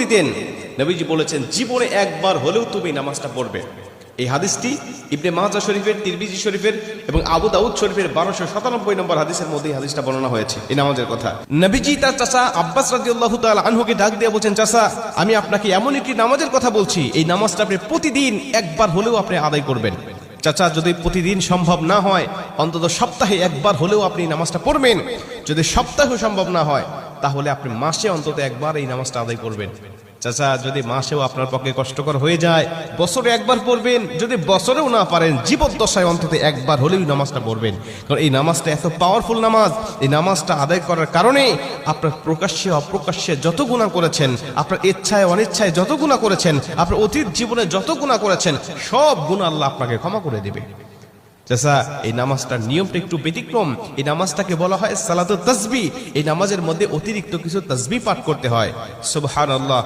দিতেন, নবীজি বলেছেন জীবনে একবার হলেও তুমি নামাজটা পড়বে। এই হাদিসটি ইবনে মাজাহ শরীফের, তিরমিজি শরীফের এবং আবু দাউদ শরীফের 1297 নম্বর হাদিসের মধ্যে এই হাদিসটা বর্ণনা হয়েছে এই নামাজের কথা। নবীজি তার চাচা আব্বাস রাদিয়াল্লাহু তাআলা আনহুকে ডাক দিয়ে বলছেন, চাচা আমি আপনাকে এমন একটি নামাজের কথা বলছি, এই নামাজটা আপনি প্রতিদিন একবার হলেও আপনি আদায় করবেন। চাচা যদি প্রতিদিন সম্ভব না হয় অন্তত সপ্তাহে একবার হলেও আপনি নামাজটা পড়বেন। যদি সপ্তাহে সম্ভব না হয় তাহলে আপনি মাসে অন্তত একবার এই নামাজটা আদায় করবেন। চাচা যদি মাসেও আপনার পক্ষে কষ্টকর হয়ে যায় বছরে একবার পড়বেন, যদি বছরেও না পারেন জীবদ্দশায় অন্তত একবার হলেও নামাজটা পড়বেন। কারণ এই নামাজটা এত পাওয়ারফুল নামাজ, এই নামাজটা আদায় করার কারণে আপনার প্রকাশ্যে অপ্রকাশ্যে যত গুনাহ করেছেন, আপনার ইচ্ছায় অনিচ্ছায় যত গুনাহ করেছেন, আপনার অতীত জীবনে যত গুনাহ করেছেন সব গুনাহ আল্লাহ আপনাকে ক্ষমা করে দেবে। চাচা এই নামাজটার নিয়মটা একটু ব্যতিক্রম। এই নামাজটাকে বলা হয় সালাতুত তাসবিহ। এই নামাজের মধ্যে অতিরিক্ত কিছু তাসবিহ পাঠ করতে হয়। সুবহানাল্লাহ,